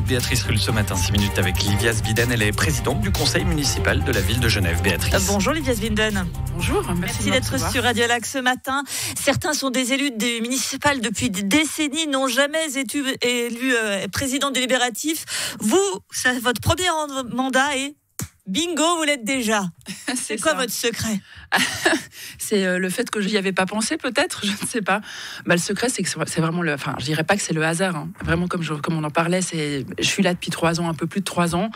de Béatrice Rulle ce matin, 6 minutes avec Livia Sviden. Elle est présidente du conseil municipal de la ville de Genève. Béatrice. Bonjour Livia Sviden. Bonjour, merci d'être sur Radio Lac ce matin. Certains sont des élus des municipales depuis des décennies, n'ont jamais été élus président délibératif. Vous, votre premier mandat est bingo, vous l'êtes déjà. C'est quoi votre secret? C'est le fait que je n'y avais pas pensé, peut-être, je ne sais pas. Le secret, c'est que c'est vraiment le... Enfin, je dirais pas que c'est le hasard. Hein. Vraiment, comme on en parlait, je suis là depuis 3 ans, un peu plus de 3 ans.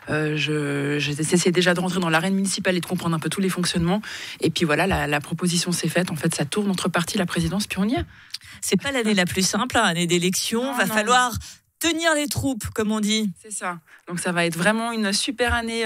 J'essaie déjà de rentrer dans l'arène municipale et de comprendre un peu tous les fonctionnements. Et puis voilà, la proposition s'est faite. En fait, ça tourne entre parties, la présidence, puis on y est. C'est pas l'année la plus simple, année d'élection. Va falloir tenir les troupes, comme on dit. C'est ça. Donc ça va être vraiment une super année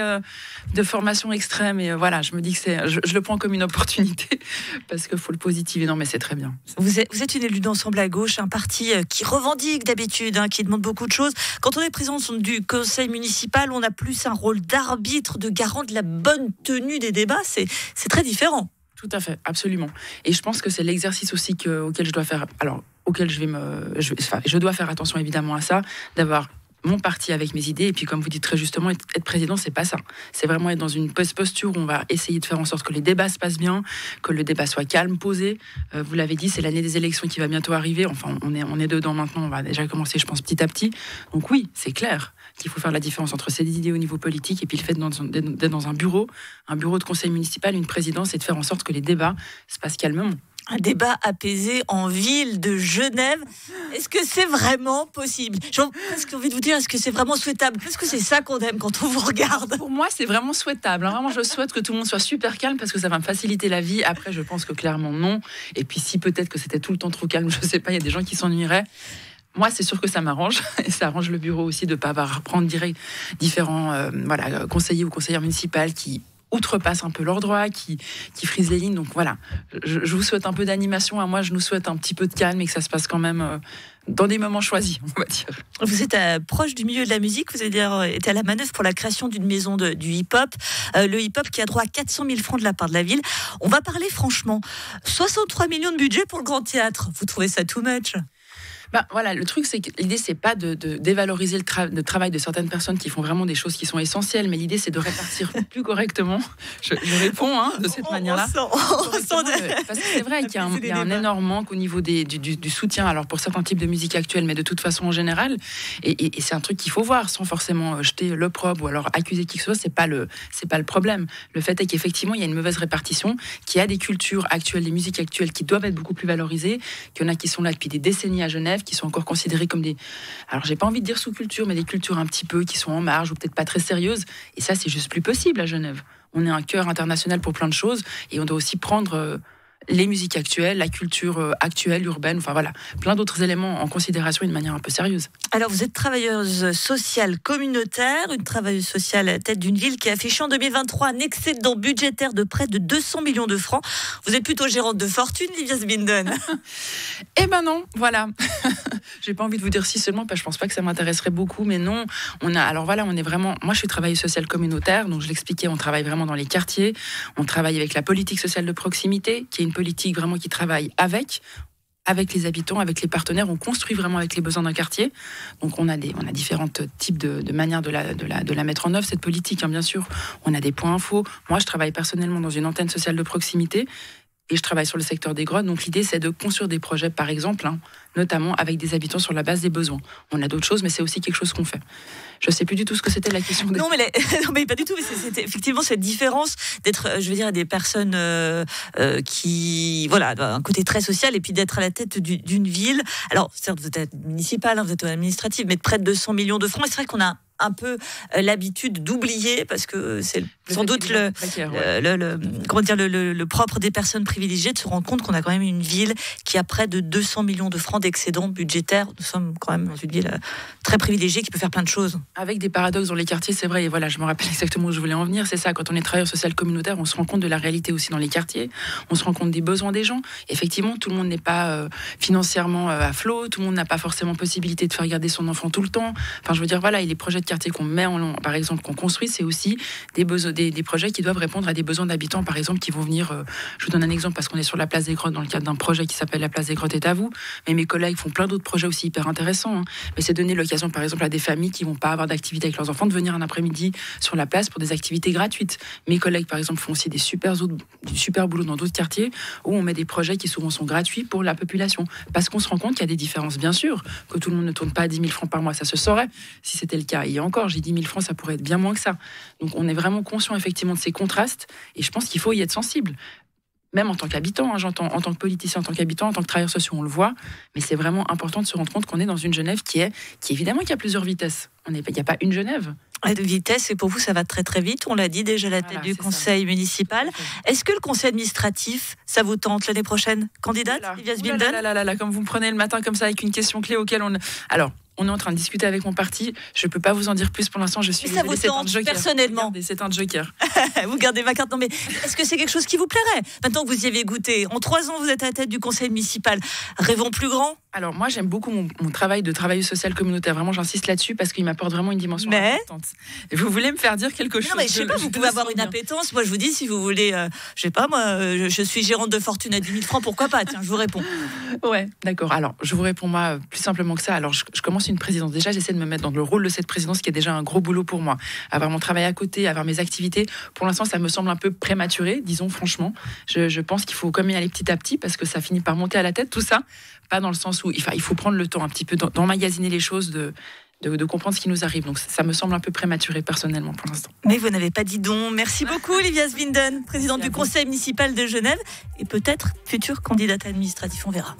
de formation extrême. Et voilà, je me dis que je le prends comme une opportunité parce qu'il faut le positiver. Non, mais c'est très bien. Vous êtes une élue d'Ensemble à gauche, un parti qui revendique d'habitude, qui demande beaucoup de choses. Quand on est président du conseil municipal, on a plus un rôle d'arbitre, de garant de la bonne tenue des débats. C'est très différent. Tout à fait, absolument. Et je pense que c'est l'exercice aussi auquel je dois faire... Alors, auquel je dois faire attention évidemment à ça, d'avoir mon parti avec mes idées, et puis comme vous dites très justement, être président, c'est pas ça. C'est vraiment être dans une posture où on va essayer de faire en sorte que les débats se passent bien, que le débat soit calme, posé. Vous l'avez dit, c'est l'année des élections qui va bientôt arriver. Enfin, on est dedans maintenant, on va déjà commencer, je pense, petit à petit. Donc oui, c'est clair qu'il faut faire la différence entre ces idées au niveau politique et puis le fait d'être dans un bureau de conseil municipal, une présidence, et de faire en sorte que les débats se passent calmement. Un débat apaisé en ville de Genève. Est-ce que c'est vraiment possible? J'ai presque envie de vous dire, est-ce que c'est vraiment souhaitable? Est-ce que c'est ça qu'on aime quand on vous regarde? Pour moi, c'est vraiment souhaitable. Vraiment, je souhaite que tout le monde soit super calme parce que ça va me faciliter la vie. Après, je pense que clairement, non. Et puis, si peut-être que c'était tout le temps trop calme, je sais pas, il y a des gens qui s'ennuieraient. Moi, c'est sûr que ça m'arrange. Et ça arrange le bureau aussi de ne pas avoir à prendre différents conseillers ou conseillères municipales qui outrepassent un peu leurs droits, qui frisent les lignes. Donc voilà, je vous souhaite un peu d'animation. À moi, je nous souhaite un petit peu de calme et que ça se passe quand même dans des moments choisis, on va dire. Vous êtes proche du milieu de la musique, vous avez été à la manœuvre pour la création d'une maison du hip-hop. Le hip-hop qui a droit à 400 000 francs de la part de la ville. On va parler franchement. 63 millions de budget pour le Grand Théâtre. Vous trouvez ça too much ? Voilà, le truc, c'est que l'idée, c'est pas de dévaloriser le travail de certaines personnes qui font vraiment des choses qui sont essentielles, mais l'idée, c'est de répartir plus correctement. Je réponds de cette manière-là. Parce que c'est vrai qu'il y a un énorme manque au niveau du soutien, alors pour certains types de musique actuelle, mais de toute façon en général. Et c'est un truc qu'il faut voir, sans forcément jeter l'opprobre ou alors accuser qui que ce soit. C'est pas le problème. Le fait est qu'effectivement, il y a une mauvaise répartition, qu'il y a des cultures actuelles, des musiques actuelles qui doivent être beaucoup plus valorisées, qu'il y en a qui sont là depuis des décennies à Genève, qui sont encore considérées comme des... Alors, j'ai pas envie de dire sous-cultures, mais des cultures un petit peu qui sont en marge ou peut-être pas très sérieuses. Et ça, c'est juste plus possible à Genève. On est un cœur international pour plein de choses et on doit aussi prendre les musiques actuelles, la culture actuelle, urbaine, enfin voilà, plein d'autres éléments en considération et de manière un peu sérieuse. Alors, vous êtes travailleuse sociale communautaire, une travailleuse sociale à la tête d'une ville qui a affiché en 2023 un excédent budgétaire de près de 200 millions de francs. Vous êtes plutôt gérante de fortune, Livia Sviden. Eh ben non, voilà. J'ai pas envie de vous dire si seulement, parce que je pense pas que ça m'intéresserait beaucoup, mais non. On est vraiment... Moi, je suis travailleuse sociale communautaire, donc je l'expliquais, on travaille vraiment dans les quartiers, on travaille avec la politique sociale de proximité, qui est une politique vraiment qui travaille avec les habitants, avec les partenaires. On construit vraiment avec les besoins d'un quartier. Donc on a différents types de manières de la mettre en œuvre, cette politique, bien sûr. On a des points infos. Moi, je travaille personnellement dans une antenne sociale de proximité et je travaille sur le secteur des grottes. Donc l'idée, c'est de construire des projets, par exemple, notamment avec des habitants sur la base des besoins. On a d'autres choses, mais c'est aussi quelque chose qu'on fait. Je ne sais plus du tout ce que c'était la question. Non, mais pas du tout. Mais c'était effectivement cette différence d'être, je veux dire, des personnes qui, voilà, un côté très social, et puis d'être à la tête d'une ville. Alors, certes, vous êtes municipal, vous êtes administratif, mais de près de 200 millions de francs. Et c'est vrai qu'on a un peu l'habitude d'oublier, parce que c'est sans doute le propre des personnes privilégiées, de se rendre compte qu'on a quand même une ville qui a près de 200 millions de francs d'excédent budgétaire. Nous sommes quand même dans une ville très privilégiée qui peut faire plein de choses. Avec des paradoxes dans les quartiers, c'est vrai, et voilà, je me rappelle exactement où je voulais en venir, c'est ça, quand on est travailleur social communautaire, on se rend compte de la réalité aussi dans les quartiers, on se rend compte des besoins des gens. Effectivement, tout le monde n'est pas financièrement à flot, tout le monde n'a pas forcément possibilité de faire garder son enfant tout le temps. Enfin, je veux dire, voilà, et les projets de quartier qu'on met par exemple, qu'on construit, c'est aussi des besoins, des projets qui doivent répondre à des besoins d'habitants, par exemple, qui vont venir. Je vous donne un exemple parce qu'on est sur la place des Grottes dans le cadre d'un projet qui s'appelle la place des Grottes est à vous. Mais mes collègues font plein d'autres projets aussi hyper intéressants. Hein. Mais c'est donner l'occasion, par exemple, à des familles qui vont pas avoir d'activité avec leurs enfants de venir un après-midi sur la place pour des activités gratuites. Mes collègues, par exemple, font aussi du super boulot dans d'autres quartiers où on met des projets qui souvent sont gratuits pour la population. Parce qu'on se rend compte qu'il y a des différences, bien sûr, que tout le monde ne tourne pas à 10 000 francs par mois, ça se saurait si c'était le cas. Et encore, j'ai 10 000 francs, ça pourrait être bien moins que ça. Donc on est vraiment conscient effectivement de ces contrastes et je pense qu'il faut y être sensible. Même en tant qu'habitant, hein, j'entends, en tant que politicien, en tant qu'habitant, en tant que travailleur social, on le voit, mais c'est vraiment important de se rendre compte qu'on est dans une Genève qui évidemment qui a plusieurs vitesses. Il n'y a pas une Genève. De vitesse, et pour vous, ça va très très vite. On l'a dit déjà à la tête du conseil municipal. Est-ce que le conseil administratif, ça vous tente l'année prochaine? Candidate, Livias Binden? Comme vous me prenez le matin comme ça avec une question clé auquel on... Alors, on est en train de discuter avec mon parti. Je ne peux pas vous en dire plus pour l'instant. Je suis ça vous tente personnellement? Regardez, c'est un joker. Vous gardez ma carte. Non, mais est-ce que c'est quelque chose qui vous plairait? Maintenant que vous y avez goûté, en 3 ans, vous êtes à la tête du conseil municipal. Rêvons plus grand? Alors, moi, j'aime beaucoup mon travail de travailleuse sociale communautaire. Vraiment, j'insiste là-dessus parce qu'il m'apporte vraiment une dimension importante. Et vous voulez me faire dire quelque chose? Non, mais je sais pas, vous pouvez avoir une appétence. Moi, je vous dis, si vous voulez, je sais pas, moi, je suis gérante de fortune à 10 000 francs, pourquoi pas? Tiens, je vous réponds. Ouais, d'accord. Alors, je vous réponds, moi, plus simplement que ça. Alors, je commence une présidence. Déjà, j'essaie de me mettre dans le rôle de cette présidence qui est déjà un gros boulot pour moi. Avoir mon travail à côté, avoir mes activités. Pour l'instant, ça me semble un peu prématuré, disons franchement. Je pense qu'il faut comme y aller petit à petit parce que ça finit par monter à la tête, tout ça. Pas dans le sens où il faut prendre le temps un petit peu d'emmagasiner les choses, de comprendre ce qui nous arrive. Donc ça me semble un peu prématuré personnellement pour l'instant. Mais vous n'avez pas dit non. Merci beaucoup Livias Binden, présidente du conseil municipal de Genève et peut-être future candidate administrative, on verra.